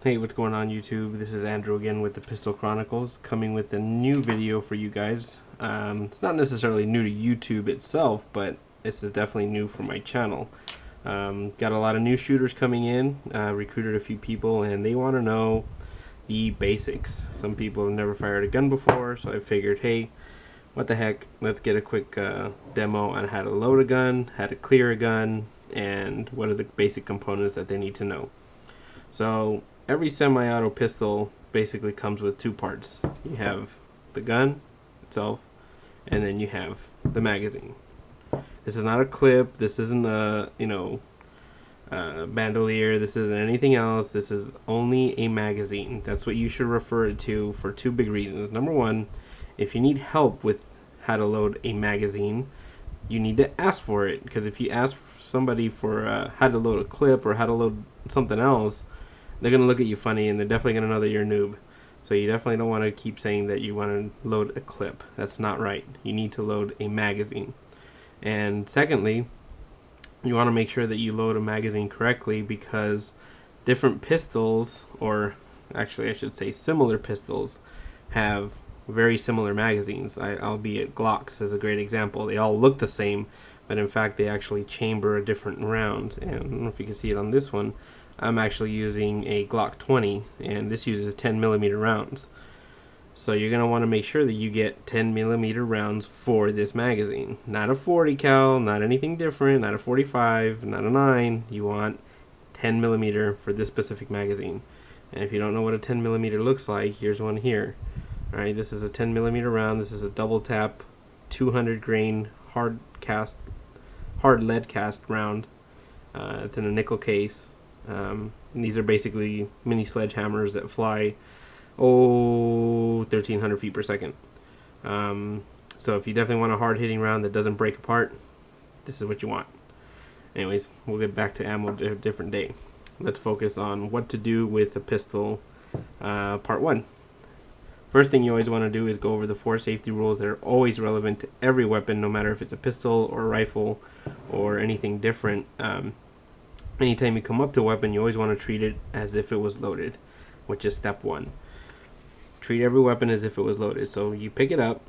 Hey, what's going on YouTube? This is Andrew again with the Pistol Chronicles, coming with a new video for you guys. It's not necessarily new to YouTube itself, but this is definitely new for my channel. Got a lot of new shooters coming in, recruited a few people, and they want to know the basics. Some people have never fired a gun before, so I figured, hey, what the heck, let's get a quick demo on how to load a gun, how to clear a gun, and what are the basic components that they need to know. So every semi-auto pistol basically comes with two parts. You have the gun itself, and then you have the magazine. This is not a clip. This isn't a bandolier. This isn't anything else. This is only a magazine. That's what you should refer it to for two big reasons. Number one, if you need help with how to load a magazine, you need to ask for it, because if you ask somebody for how to load a clip or how to load something else, they're going to look at you funny, and they're definitely going to know that you're a noob. So you definitely don't want to keep saying that you want to load a clip. That's not right. You need to load a magazine. And secondly, you want to make sure that you load a magazine correctly, because different pistols, or actually I should say similar pistols, have very similar magazines. Albeit Glocks is a great example. They all look the same, but in fact they actually chamber a different round. And I don't know if you can see it on this one. I'm actually using a Glock 20, and this uses 10mm rounds. So you're going to want to make sure that you get 10mm rounds for this magazine. Not a 40 cal, not anything different, not a 45, not a 9. You want 10mm for this specific magazine. And if you don't know what a 10mm looks like, here's one here. Alright, this is a 10mm round. This is a double tap 200 grain hard lead cast round. It's in a nickel case. These are basically mini sledgehammers that fly 1,300 feet per second. So if you definitely want a hard hitting round that doesn't break apart, this is what you want. Anyways, we'll get back to ammo a different day. Let's focus on what to do with a pistol, part 1. First thing you always want to do is go over the 4 safety rules that are always relevant to every weapon, no matter if it's a pistol or a rifle or anything different. Anytime you come up to a weapon, you always want to treat it as if it was loaded, which is step 1. Treat every weapon as if it was loaded. So you pick it up.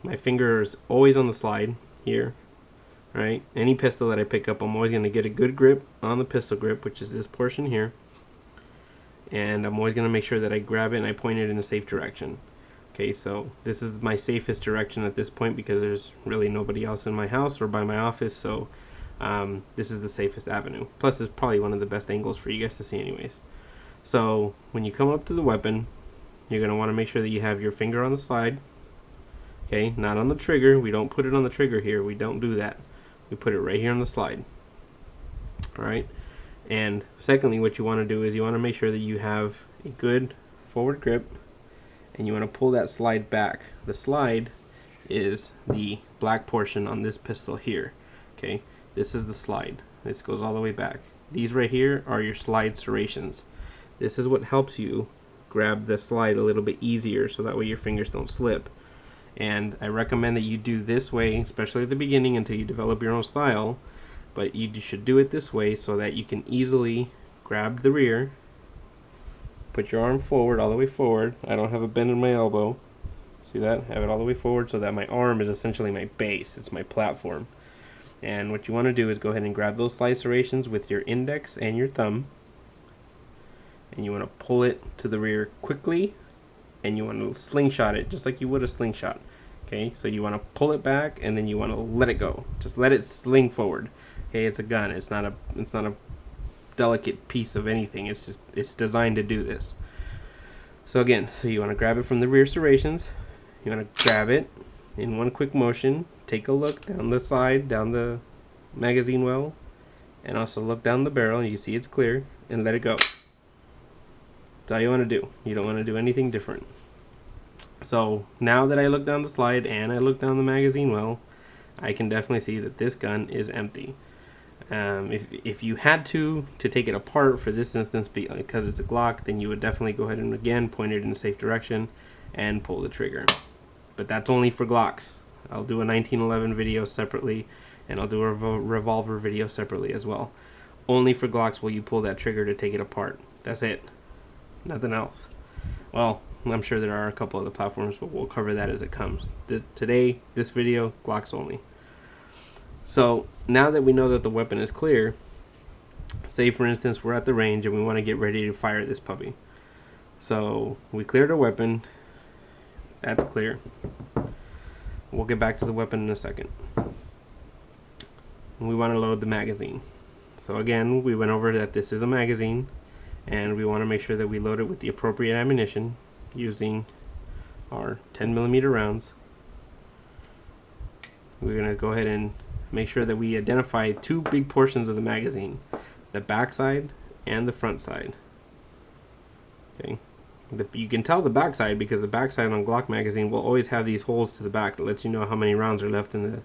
My finger is always on the slide here. Right? Any pistol that I pick up, I'm always going to get a good grip on the pistol grip, which is this portion here. And I'm always going to make sure that I grab it and I point it in a safe direction. Okay, so this is my safest direction at this point, because there's really nobody else in my house or by my office, so this is the safest avenue. Plus, it's probably one of the best angles for you guys to see anyways. So when you come up to the weapon, you're going to want to make sure that you have your finger on the slide. Okay, not on the trigger. We don't put it on the trigger here. We don't do that. We put it right here on the slide. Alright, and secondly, what you want to do is you want to make sure that you have a good forward grip, and you want to pull that slide back. The slide is the black portion on this pistol here. Okay, this is the slide. This goes all the way back. These right here are your slide serrations. This is what helps you grab the slide a little bit easier, so that way your fingers don't slip. And I recommend that you do this way, especially at the beginning until you develop your own style. But you should do it this way so that you can easily grab the rear, put your arm forward, all the way forward. I don't have a bend in my elbow. See that? Have it all the way forward so that my arm is essentially my base. It's my platform. And what you want to do is go ahead and grab those slide serrations with your index and your thumb, and you want to pull it to the rear quickly, and you want to slingshot it just like you would a slingshot. Okay, so you want to pull it back, and then you want to let it go. Just let it sling forward. Okay, it's a gun. It's not a delicate piece of anything. It's designed to do this. So again, so you want to grab it from the rear serrations. You want to grab it in one quick motion. Take a look down the side, down the magazine well, and also look down the barrel, and you see it's clear, and let it go. That's all you want to do. You don't want to do anything different. So now that I look down the slide and I look down the magazine well, I can definitely see that this gun is empty. If you had to take it apart for this instance, because it's a Glock, then you would definitely go ahead and again point it in a safe direction and pull the trigger. But that's only for Glocks. I'll do a 1911 video separately, and I'll do a revolver video separately as well. Only for Glocks will you pull that trigger to take it apart. That's it. nothing else. Well, I'm sure there are a couple other platforms, but we'll cover that as it comes. Today, this video, Glocks only. So now that we know that the weapon is clear, say for instance we're at the range and we want to get ready to fire this puppy. So we cleared our weapon, that's clear. We'll get back to the weapon in a second. We want to load the magazine. So again, we went over that this is a magazine, and we want to make sure that we load it with the appropriate ammunition using our 10mm rounds. We're going to go ahead and make sure that we identify two big portions of the magazine, the back side and the front side. Okay, you can tell the back side because the back side on Glock magazine will always have these holes to the back that lets you know how many rounds are left in the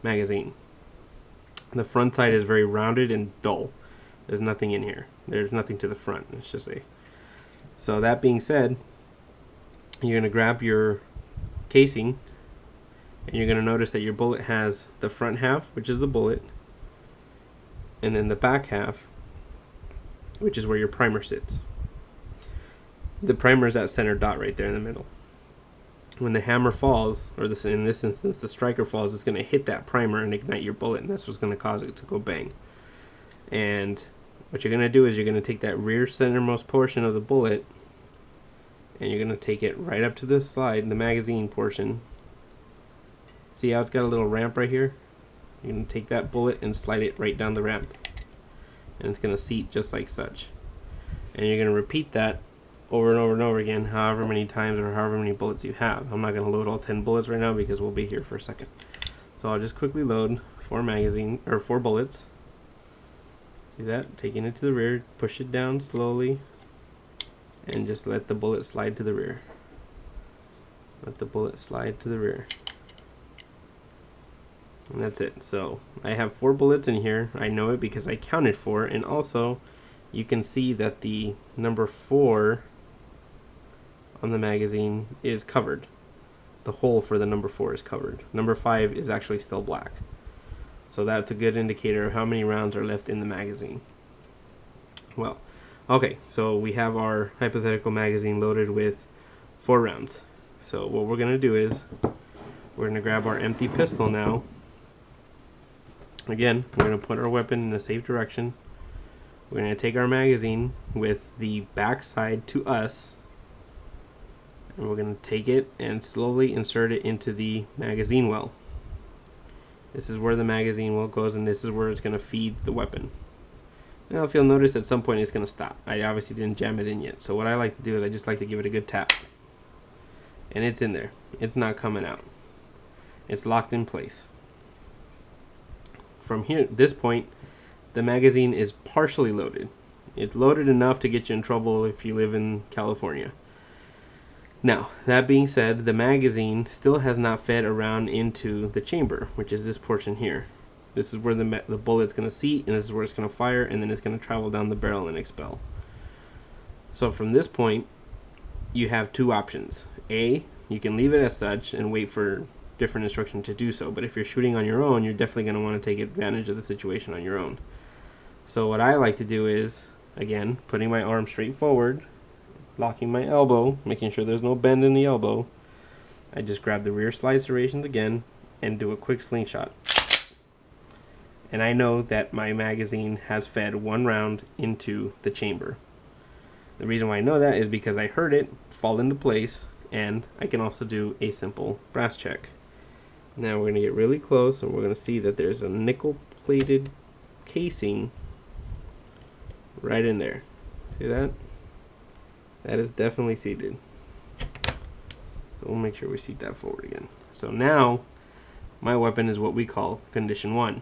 magazine. The front side is very rounded and dull. There's nothing in here. There's nothing to the front, let's just say. So that being said, you're going to grab your casing, and you're going to notice that your bullet has the front half, which is the bullet, and then the back half, which is where your primer sits. The primer is that center dot right there in the middle. When the hammer falls, or in this instance the striker falls, it's going to hit that primer and ignite your bullet, and that's what's going to cause it to go bang. And what you're going to do is you're going to take that rear centermost portion of the bullet and you're going to take it right up to this side, the magazine portion. See how it's got a little ramp right here? You're going to take that bullet and slide it right down the ramp, and it's going to seat just like such. And you're going to repeat that over and over and over again, however many times or however many bullets you have. I'm not going to load all 10 bullets right now because we'll be here for a second. So I'll just quickly load 4 bullets. See that? Taking it to the rear, push it down slowly, and just let the bullet slide to the rear. Let the bullet slide to the rear. And that's it. So I have 4 bullets in here. I know it because I counted 4, and also you can see that the number 4 on the magazine is covered. The hole for the number 4 is covered. Number 5 is actually still black. So that's a good indicator of how many rounds are left in the magazine. Well, okay, so we have our hypothetical magazine loaded with 4 rounds. So what we're going to do is we're going to grab our empty pistol now. Again, we're going to put our weapon in a safe direction. We're going to take our magazine with the back side to us, and we're going to take it and slowly insert it into the magazine well. This is where the magazine well goes, and this is where it's going to feed the weapon. Now if you'll notice, at some point it's going to stop. I obviously didn't jam it in yet, so what I like to do is I just like to give it a good tap. And it's in there. It's not coming out. It's locked in place. From here, this point, the magazine is partially loaded. It's loaded enough to get you in trouble if you live in California. Now, that being said, the magazine still has not fed around into the chamber, which is this portion here. This is where the bullet's going to seat, and this is where it's going to fire, and then it's going to travel down the barrel and expel. So from this point, you have 2 options. A, you can leave it as such and wait for different instruction to do so, but if you're shooting on your own, you're definitely going to want to take advantage of the situation on your own. So what I like to do is, again, putting my arm straight forward, locking my elbow, making sure there's no bend in the elbow. I just grab the rear slide serrations again and do a quick slingshot. And I know that my magazine has fed 1 round into the chamber. The reason why I know that is because I heard it fall into place, and I can also do a simple brass check. Now we're going to get really close, and we're going to see that there's a nickel-plated casing right in there. See that? That is definitely seated. So we'll make sure we seat that forward again. So now my weapon is what we call condition 1.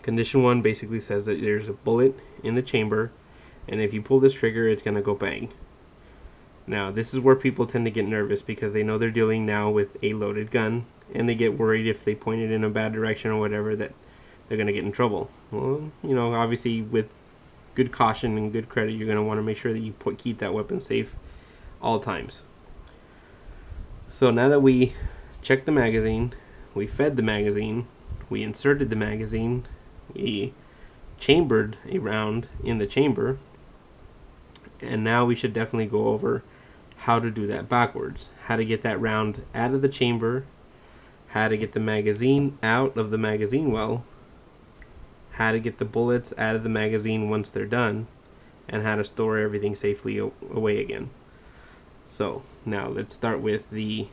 Condition 1 basically says that there's a bullet in the chamber, and if you pull this trigger, it's going to go bang. Now this is where people tend to get nervous because they know they're dealing now with a loaded gun, and they get worried if they point it in a bad direction or whatever that they're going to get in trouble. Well, you know, obviously with good caution and good credit, you're going to want to make sure that you keep that weapon safe all times. So now that we checked the magazine, we fed the magazine, we inserted the magazine, we chambered a round in the chamber, And now we should definitely go over how to do that backwards. How to get that round out of the chamber, how to get the magazine out of the magazine well, how to get the bullets out of the magazine once they're done, and how to store everything safely away again. So now let's start with the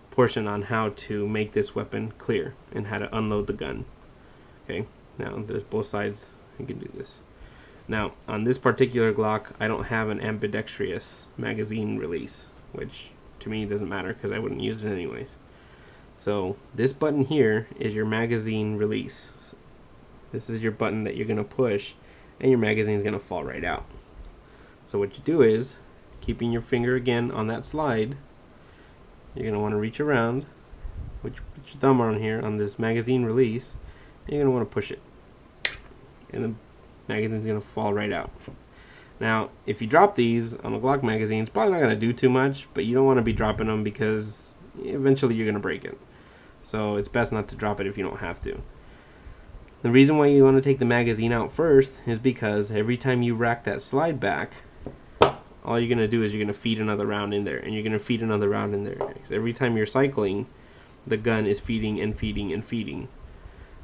portion on how to make this weapon clear and how to unload the gun. Okay, now there's both sides, you can do this. Now on this particular Glock, I don't have an ambidextrous magazine release, which to me doesn't matter because I wouldn't use it anyways. So this button here is your magazine release. This is your button that you're going to push and your magazine is going to fall right out. So what you do is, keeping your finger again on that slide, you're going to want to reach around, put your thumb on here on this magazine release, and you're going to want to push it. And the magazine is going to fall right out. Now, if you drop these on a Glock magazine, it's probably not going to do too much, but you don't want to be dropping them because eventually you're going to break it. So it's best not to drop it if you don't have to. The reason why you want to take the magazine out first is because every time you rack that slide back, all you're going to do is you're going to feed another round in there, and you're going to feed another round in there. Because every time you're cycling, the gun is feeding and feeding and feeding.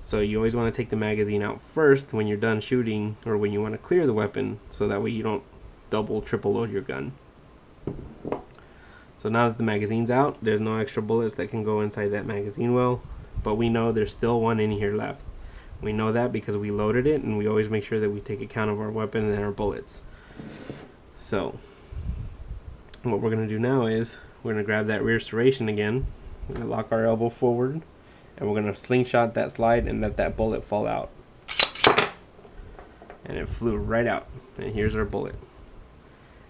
So you always want to take the magazine out first when you're done shooting, or when you want to clear the weapon, so that way you don't double, triple load your gun. So now that the magazine's out, there's no extra bullets that can go inside that magazine well, but we know there's still one in here left. We know that because we loaded it, and we always make sure that we take account of our weapon and our bullets. So what we're going to do now is we're going to grab that rear serration again, we're going to lock our elbow forward, and we're going to slingshot that slide and let that bullet fall out. And it flew right out, and here's our bullet.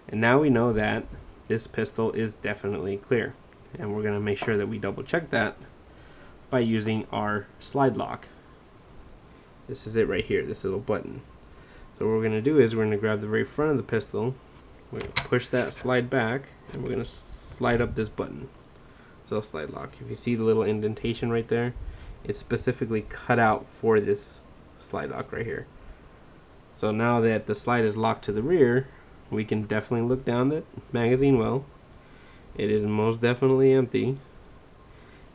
And now we know that this pistol is definitely clear, and we're going to make sure that we double check that by using our slide lock. This is it right here, this little button. So what we're going to do is we're going to grab the very front of the pistol, we're going to push that slide back, and we're going to slide up this button. So slide lock. If you see the little indentation right there, it's specifically cut out for this slide lock right here. So now that the slide is locked to the rear, we can definitely look down the magazine well. It is most definitely empty,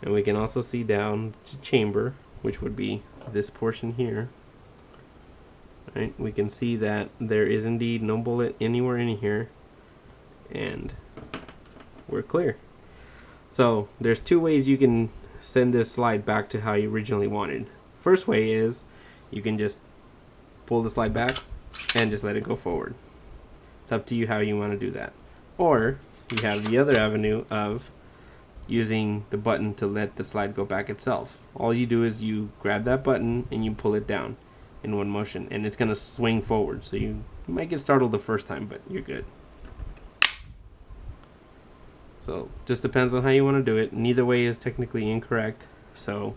and we can also see down the chamber, which would be this portion here. Right, we can see that there is indeed no bullet anywhere in here, and we're clear. So there's two ways you can send this slide back to how you originally wanted. First way is you can just pull the slide back and just let it go forward. It's up to you how you want to do that. Or you have the other avenue of using the button to let the slide go back itself. All you do is you grab that button and you pull it down in one motion, and it's going to swing forward. So you might get startled the first time, but you're good. So just depends on how you want to do it. Neither way is technically incorrect. So